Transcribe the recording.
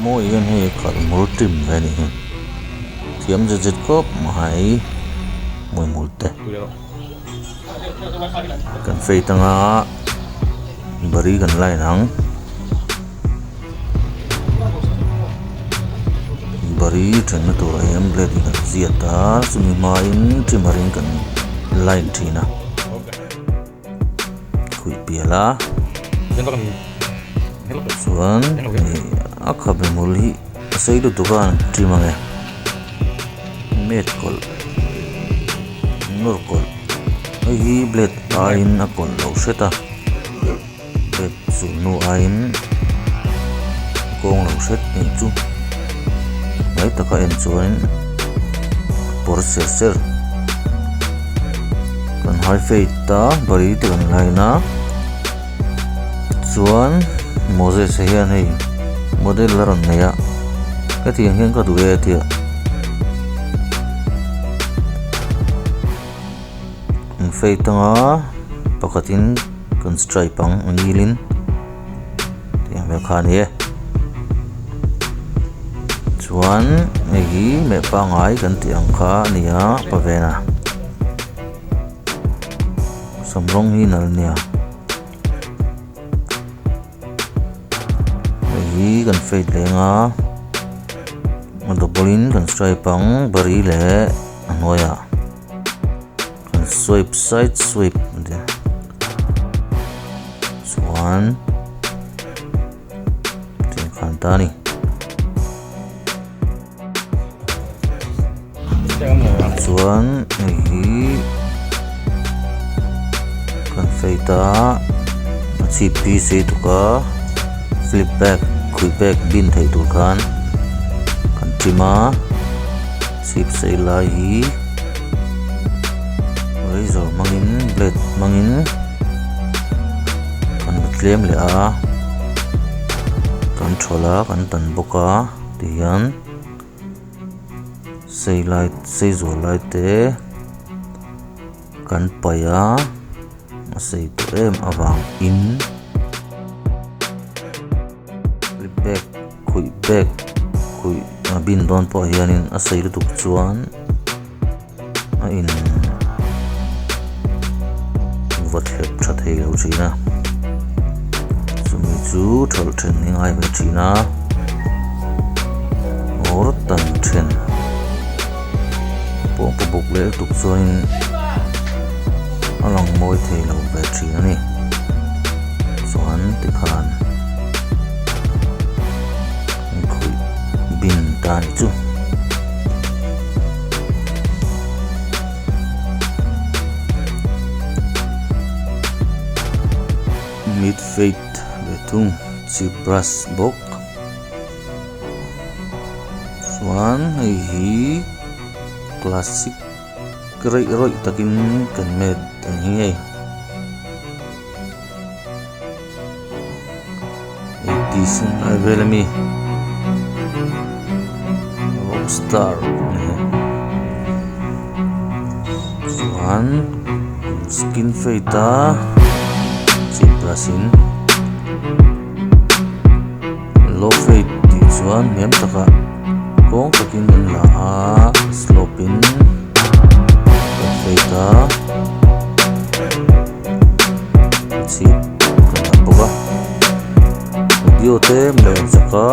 mua yên hay cả mua trim về này thiếm giật giật cốp mãi mùi mùi tệ cần phê tăng á bari gần lại nắng bari trên nó tụi em lên gần diệt ta sumi main chỉ marin gần line china kui piala suan akhabe muli sei du dukan trimange met kol nur kol hi blade ain akol lo seta blade sunu ain kong lo set ni chu mai taka en chuan processor kan high fate ta bari te kan laina chuan Moses hian hei model la ron neya ka tiang hian ka duwe tia fei tanga pakatin kan stripe ang angilin tiang me khan ye chuan ngi me pa ngai kan tiang kha nia pavena samrong hi nal nia kan fade lenga modobolin kan stripe ang bari le anoya kan swipe side swipe chuan tin kan tani chuan hi kan fade ta chip piece tuka flip back quick back bin thei tur khan kan tima chip sei lai hi razor mangin blade mangin kan tlem le a kan thola kan tan boka tian sei lai sei zo lai te kan paya sei to em awang in back kui bin don po hianin a sei lutuk chuan a in vat hlep tha thei lo china sumi chu thol then ni ngai ve china or tan then pong po buk le tuk chuanin along moi thei lo ve china ni chuan ti khan bin tan chu mid fade betung chip brush bok chuan hi classic roi takin kan med an hi decent avelami star chuan skin fade ta chip brushing low fade ti chuan mem taka kong takin an la a slopin fade ta chip kan boka video te mle chaka